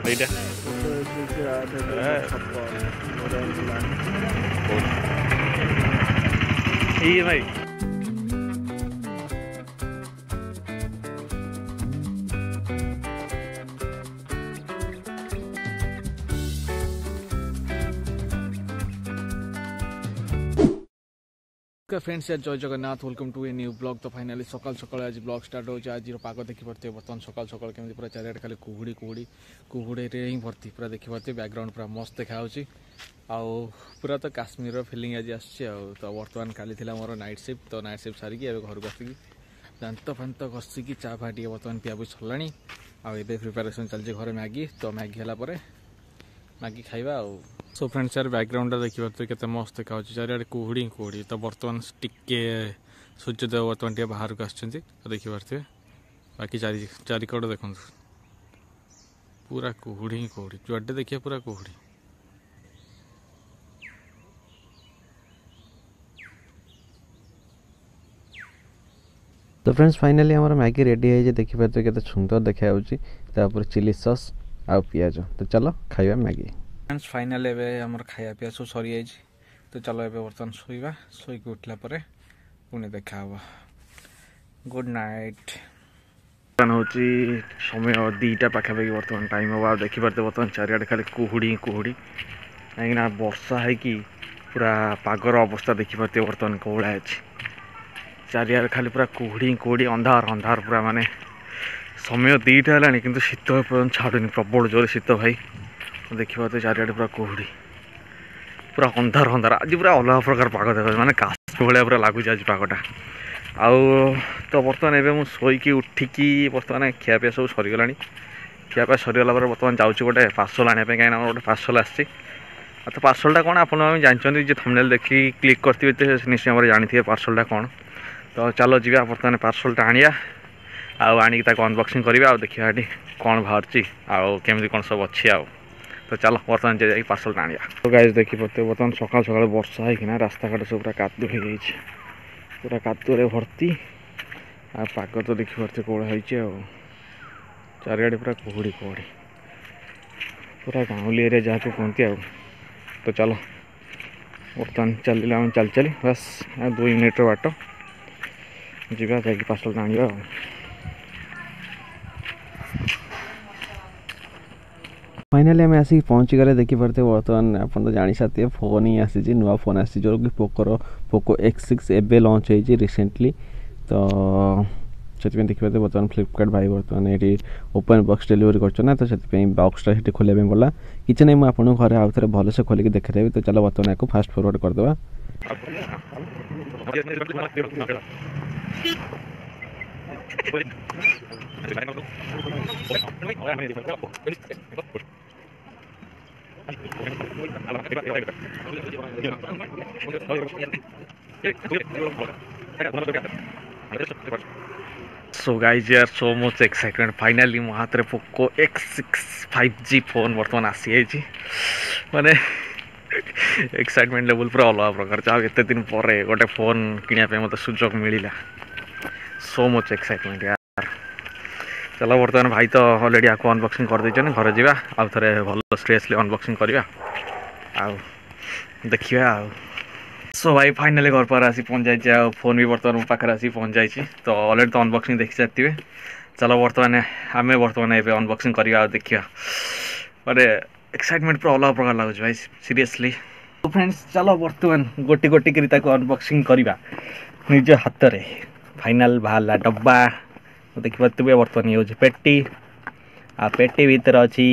ଏଇଟା ଇଏ ଭାଇ फ्रेंड्स यार जय Jagannath welcome to a new blog. तो फाइनाली सकाल सकाल आज ब्लॉग स्टार्ट हो आज पाग देखिपे बर्तमान सकाल सकाल केमी पूरा चारिआडे खाली कुहुड़ी कुहुड़ी कुहुड़ी ही भर्ती पूरा देखिपे बैकग्राउंड पूरा मस्त देखा आउ पूरा तो काश्मीर फिलिंग आज तो बर्तमान काली मोर नाइट शिफ्ट तो नाइट शिफ्ट सारिकी घर को आसिकी दांत फांत घसिकी चा फा टे बर्तमान पिया पी सरला आए प्रिपेरेसन चलती घर मैगी तो मैगी है मैगी खाइबा सो फ्रेंड्स यार बैकग्राउंड देखिए केते मस्त देखा चारिआडे कुहुड़ी कुहुड़ी तो बर्तमान टिके सूर्योदय बर्तमान टे बाहर को आसछन्ती तो देखिपे बाकी चारिकड़ देखो पूरा कुहुड़ी कुहुड़ी जुआडे देखिए पूरा कुहुड़ी। तो फ्रेंड्स फाइनाली हमारा मैगी रेडी है देखिए केते सुंदर देखा चिली सॉस आ पियाज तो चलो खाइबा मैगी। फ्रेंड्स फाइनल एवं आम खाया पीया सब सरी जाइए तो चलो ए बर्तमान शोवा शोक उठला पुणी देखा गुड नाइट। हूँ समय 2टा पाखापाखि बर्तमान टाइम हम देखिपे बर्तमान चारिआडे खाली कुहुड़ी कुहुड़ी कहीं वर्षा है कि पूरा पागर अवस्था देखिपे बर्तमान कौड़ा अच्छी चारिआडे खाली पूरा कुहुड़ी कुहुड़ी अंधार अंधार पूरा माने समय 2टा है कि शीत पर्यटन छाड़ुनी प्रबल जोर शीत भाई देखिए तो चारिआडे पूरा कुहुड़ी पूरा अंधार अंधार आज पूरा अलग प्रकार पाग देखा माने काश्मीर भाया पूरा लगुच आज पागटा आउ तो बर्तमान एवं शोकी उठिकी बर्तमान खियापिया सब सरीगला खियापिया सरीगला बर्तमान जाऊँ गोटे पार्सल आने कहीं गोटे पार्सल आसी तो पार्सलटा कौन आप जानते जो थंबनेल देखी क्लिक करते निश्चय भाव जानी पार्सलटा कौन तो चलो जी बर्तमान पार्सलटा आनिया आनी अनबॉक्सिंग करवा देखा कौन बाहर आमती कौन सब अच्छी तो चलो बर्तमान जा पार्सलटा आनिया। तो गाइस देखी पाते बर्तमान सकाल सकाल वर्षा है रास्ता घाट सब पूरा कादू हो जाए पूरा कादुरे भर्ती आ पाग तो देखी पारे कौड़ा है चारिआडे पूरा कुहुड़ी कुहुड़ी पूरा गाँवली एरिया जहाँ को कहती तो चलो बर्तमान चल चली बस 2 मिनिट बाट जीवा जा पार्सल आनिबा। फाइनाली आम आसिक पहुँची गले देखिपे बर्तमान आप तो जानी साथी फोन ही आसी नुआ फोन आसी जो कि पोको X6 एवं लॉन्च हो रिसेंटली तो से देखिए बर्तमान फ्लिपकार्ट भाई बर्तमान ये ओपन बॉक्स डिलीवरी करना तो से बॉक्सटा से खोलिया बोला किसी नहीं मुझे आपको घर आउ थे भलसे खोलिक देखेदेवी तो चलो बर्तमान आपको फास्ट फॉरवर्ड करदे। सो गाइज यार सो मच एक्साइटमेंट फाइनाली मो हाथ में पोको X6 5G फोन बर्तमान आसी माने एक्साइटमेंट लेवल पूरा अलग प्रकार चाह एत दिन पर गोटे फोन किनापे मत सुजोग मिलला सो मच एक्साइटमेंट यार। चलो बर्तमान भाई तो अलरेडी आपको अनबॉक्सिंग कर देछन घर जीवा आउ थरे भल स्ट्रेसली अनबॉक्सिंग करवा देखिए सो भाई फाइनली घर पर आसी पहुँच जाए फोन भी बर्तमान मो पाखे आसी पहुँच जाए तो अलरेडी तो अनबॉक्सिंग देखी सारी चलो बर्तमान आम बर्तमान ए अनबॉक्सिंग करवा देखिए माने एक्साइटमेंट पूरा अलग प्रकार लगुच भाई सीरियसली। तो फ्रेंड्स चलो बर्तमान गोटी गोटी कर अनबॉक्सिंग करवा निज हाथ में फाइनाल बाहर डब्बा देखिए बर्तमान ये पेटी आ पेटी भीतर अच्छी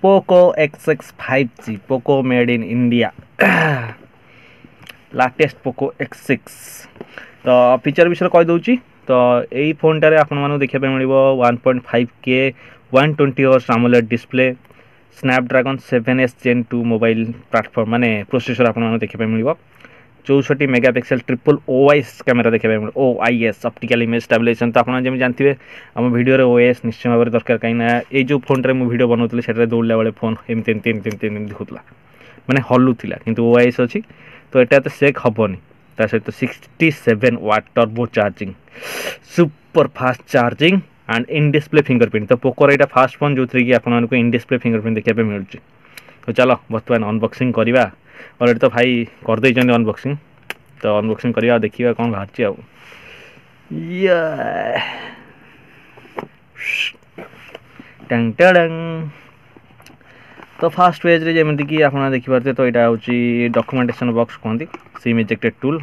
Poco X6 5G Poco made in India latest Poco X6 तो फीचर विषय कहीदे तो यही फोनटारे आपको देखा मिल 1.5K 120 hertz AMOLED display Snapdragon 7S Gen 2 mobile platform माने प्रोसेसर आपको देखा मिल 64 मेगापिक्सल ट्रिपल OIS कैमेरा देखा मिले OIS ऑप्टिकल इमेज स्टेबलाइजेशन तो आप जानते आम वीडियो OIS निश्चय भाव में दरकार कहीं ये जो फोन रे वीडियो बनाऊली से दौड़ा बेले फोन एमती दिखुला माने हलुला किंतु OIS अच्छी तो यहाँ तो सेक हेनी ता सहित 67 watt turbo charging super fast charging and in display fingerprint तो पोकोर यहाँ फास्ट फोन जो थी कि आपको इन डिस्प्ले फिंगरप्रिंट देखा मिलूँ तो चलो बर्तमान अनबॉक्सिंग करवा अलरेडी तो भाई करदे अनबॉक्सिंग तो अनबॉक्सिंग करवा देखा कौन बाहर आउ टंग टंग तो फास्ट पेज रे जमी कि आप देखिपारे तो यहाँ हूँ डॉक्यूमेंटेशन बॉक्स कहते सिम इजेक्टेड टूल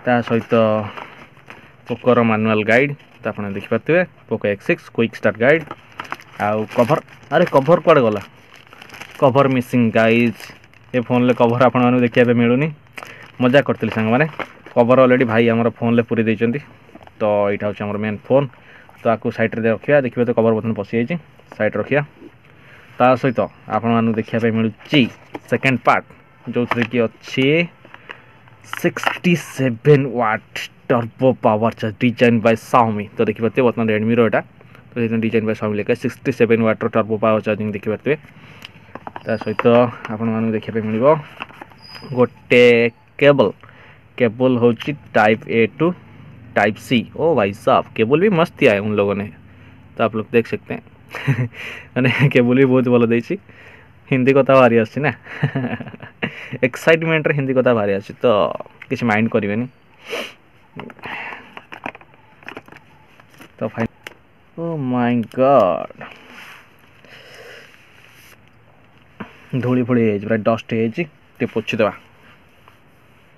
ता सहित पोकोर मैनुअल गाइड तो आप देखिपारे Poco X6 quick start guide आउ कभर अरे कभर कड़े गला कभर मिसिंग गाइज ये फोन ले कभर आपको देखा मिलूनी मजा करते सांग मैंने कभर अलरेडी भाई आम फोन ले पूरी देते तो यहाँ हूँ मेन फोन तो आपको सैड्रे रखा देखिए तो कभर बर्तन पशि जाइए सैड रखा ता सहित आपको देखा मिलूँ सेकेंड पार्ट जो थी कि अच्छी 67 watt turbo power charge design by Xiaomi तो देखिए बर्तमान रेडमी रोटा तो डिजाइन बाय Xiaomi लेकर 67 वाट टर्बो पावर चार्जिंग देखिए ता सहित आपको देखा मिल गोटे केबल केबल हूँ type A to type C ओ भाई साहब केबल भी मस्त दिया है उन लोगों ने तो आप लोग देख सकते हैं मैंने केबल भी बहुत भल देती हिंदी कथा भारी आसी ना एक्साइटमेंट हिंदी कथा भारी आसी तो किसी माइंड करें तो फाइन ओ माय गॉड धूली फुड़ी पूरा डस्ट हो पोछीदे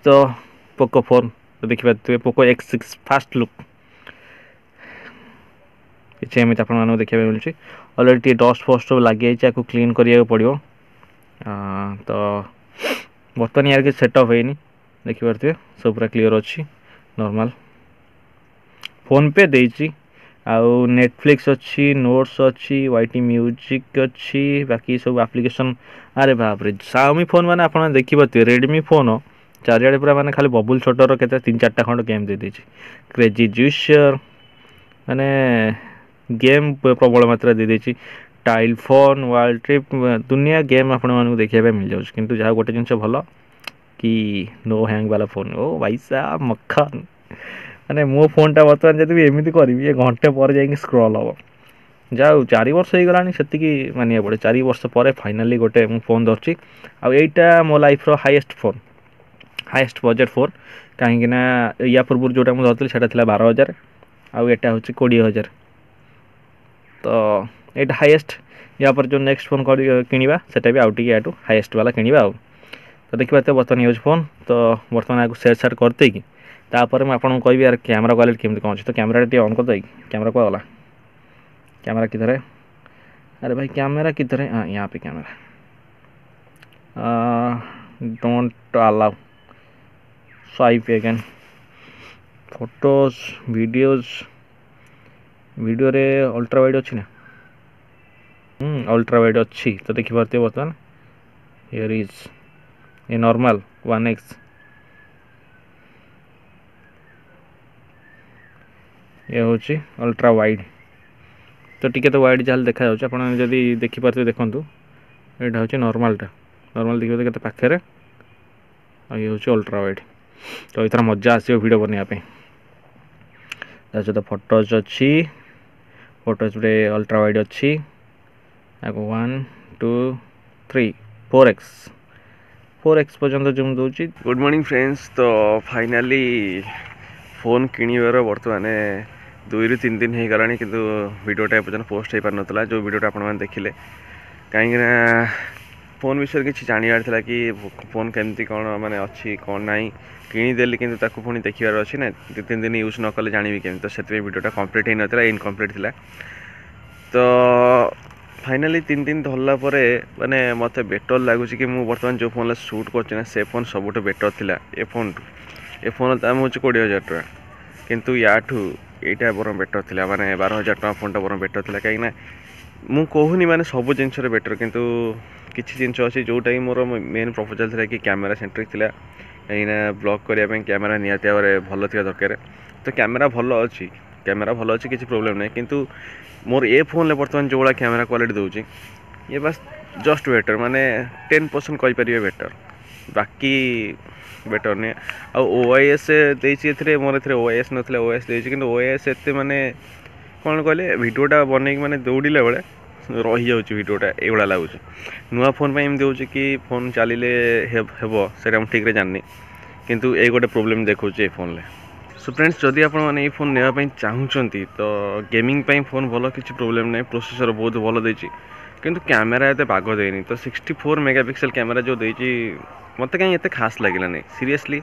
तो पोको फोन तो देखिए पोको X6 फास्ट लुक किसी एमती आपको देखा मिलूँ अलरेडी डस्ट फस्ट लगी आपको क्लीन करा पड़ो तो बर्तमान यार कि सेटअप है देखिए सब पूरा क्लीयर अच्छी नॉर्मल फोन पे देती आउ नेटफ्लिक्स अच्छी नोट्स अच्छी YT म्यूजिक अच्छी बाकी सब एप्लिकेशन अरे बाप रे Xiaomi फोन मैंने आप देखिए रेडमी फोन चारिआडे पूरा माने खाली बबुल छोटर के 3-4टा खंड गेम दे देछि क्रेजी जुइसर माने गेम प्रबल मात्रा दे देछि टाइल फोन वर्ल्ड ट्रिप दुनिया गेम आपको देखा मिल जाऊँ किंतु जहाँ गोटे जिनस भल कि नो हैंग वाला फोन ओ भाई साहब मक्खन माने मो फोनटा बर्तमान जब एमती करी ये घंटे पर जा स्क्रॉल हम जाऊ 4 वर्ष हो गलानी से मानिया पड़े 4 वर्ष पर फाइनाली गोटे मु फोन धरची आईटा मो लाइफ रो हाईएस्ट बजेट फोन कहीं या पूर्व जोटा मुझे धरती से 12,000 आउ यहाँ हूँ 20,000 तो यहाँ हाईएस्ट या पर जो नेक्स्ट फोन किणवा सेटा भी आउट याटू हाईएस्ट वाला किणवा आउ तो देखिए बर्तमान यूज फोन तो बर्तमान आपको सेट साट करते कि तापर मैं आपको कह यार कैमरा क्वालिटी केमती कौन अच्छी तो कैमरा टी ऑन करदे कैमरा को गला कैमरा किधर है अरे भाई कैमरा किधर है हाँ यहाँ पे camera don't allow swipe again photos video रे अल्ट्रा वाइड अच्छी ना अल्ट्रा वाइड अच्छी तो देखिए बर्तमान here is a normal 1x ये हूँ अल्ट्रा वाइड तो टिके तो वाइड जहाँ देखा आप देखिपारे देखूँ यहाँ हूँ नॉर्मलटा नॉर्मल देखिए केते पाखे ये हूँ अल्ट्रा वाइड तो इथर मजा आस वीडियो बनवाई सहित फोटोज अच्छी फोटोज अल्ट्रा वाइड अच्छी 1 2 3 4x पर्यंत जूम दूची। गुड मॉर्निंग फ्रेंड्स तो फाइनाली फोन किणवर बर्तमान 2-3 दिन हो गला कि वीडियोटा एपर्तन पोस्ट हो पार नाला जो वीडियोटा आपने देखिले कहीं फोन विषय किसी जानवर था कि फोन केमती कौन माने अच्छी कौन ना किदेली कि पुणी देखार अच्छी ना 2-3 दिन यूज न कले जानवी केमी तो से वीडियोटा कंप्लीट हो नाला इनकम्प्लीट था तो फाइनाली 3 दिन धरला माने मत बेटर लगुच कि मुझे बर्तमान जो फोन शूट कर से फोन सबुठ बेटर थिला ए फोन दाम हूँ 20,000 टका किंतु याठू यहाँ बर बेटर थिला माने 12,000 टका फोनटा बर बेटर थिला कहीं मु कहूनी माने सब जिनस बेटर किंतु किसी जिनस अच्छी जोटा कि मोर मेन प्रपोजल था कि कैमेरा सेंट्रिक थिला कहीं ब्लॉग करने कैमेरा निहाती भाव भल थी दरकार तो कैमेरा भल अच्छी किसी प्रोब्लेम नहीं किंतु मोर ए फोन बर्तमान जो भाई कैमेरा क्वालिटी दूसरी ये बस जस्ट बेटर माने 10% कहींपर बेटर बाकी बेटर नहीं आ OIS देती मोर OIS ना OIS देती कि OIS एत माने କ'ଣ କହିଲେ ଭିଡ଼ିଓଟା ବନେଇକି ମାନେ ଦୌଡ଼ିଲା ବେଳେ ରହିଯାଉଛି ଭିଡ଼ିଓଟା ଏଇଭଳିଆ ଲାଗୁଛି। ନୂଆ ଫୋନ୍ ପାଇଁ ଏମିତି ହେଉଛି କି ଫୋନ୍ ଚାଲିଲେ ହେବ ସେଇଟା ମୁଁ ଠିକ୍ରେ ଜାଣିନି, କିନ୍ତୁ ଏଇ ଗୋଟେ ପ୍ରୋବ୍ଲେମ୍ ଦେଖାଉଛି ଏ ଫୋନ୍ରେ। ସୋ ଫ୍ରେଣ୍ଡସ୍, ଯଦି ଆପଣମାନେ ଏଇ ଫୋନ୍ ନେବା ପାଇଁ ଚାହୁଁଛନ୍ତି ତ ଗେମିଂ ପାଇଁ ଫୋନ୍ ଭଲ, କିଛି ପ୍ରୋବ୍ଲେମ୍ ନାହିଁ। ପ୍ରୋସେସର୍ ବହୁତ ଭଲ ଦେଇଛି, କିନ୍ତୁ କ୍ୟାମେରା ଏତେ ବାଗ ଦେଇନି। ତ 64 ମେଗାପିକ୍ସେଲ୍ କ୍ୟାମେରା ଯେଉଁ ଦେଇଛି ମୋତେ କାହିଁ ଏତେ ଖାସ୍ ଲାଗିଲାନି। ସିରିୟସଲି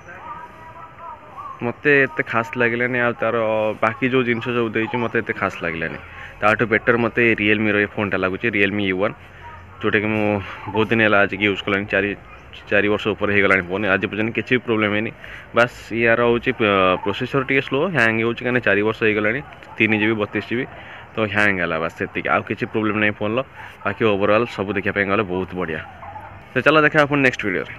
ମୋତେ ଏତେ ଖାସ୍ ଲାଗିଲାନି। ଆଉ ତା'ର ବାକି ଯେଉଁ ଜିନିଷ ସବୁ ଦେଇଛି ମୋତେ ଏତେ ଖାସ୍ ଲାଗିଲାନି। ତାଠୁ ବେଟର୍ ମୋତେ ରିଏଲମିର ଏ ଫୋନ୍ଟା ଲାଗୁଛି, ରିଏଲମି U1, ଯେଉଁଟାକି ମୁଁ ବହୁତ ଦିନ ହେଲା ଆଜିକି ୟୁଜ୍ କଲାଣି। 4 ବର୍ଷ ଉପରେ ହେଇଗଲାଣି ଫୋନ୍, ଆଜି ପର୍ଯ୍ୟନ୍ତ କିଛି ବି ପ୍ରୋବ୍ଲେମ୍ ହେଇନି। ବାସ୍ ୟାର ହେଉଛି ପ୍ରୋସେସର୍ ଟିକେ ସ୍ଲୋ, ହ୍ୟାଙ୍ଗ୍ ହେଉଛି, କାହିଁକିନା 4 ବର୍ଷ ହେଇଗଲାଣି। 3GB 32GB ତ ହ୍ୟାଙ୍ଗ୍ ହେଲା, ବାସ୍ ସେତିକି, ଆଉ କିଛି ପ୍ରୋବ୍ଲେମ୍ ନାହିଁ ଫୋନ୍ର। ବାକି ଓଭରଅଲ୍ ସବୁ ଦେଖିବା ପାଇଁ ଗଲେ ବହୁତ ବଢ଼ିଆ। ତ ଚାଲ ଦେଖିବା ଆପଣ ନେକ୍ସଟ ଭିଡ଼ିଓରେ।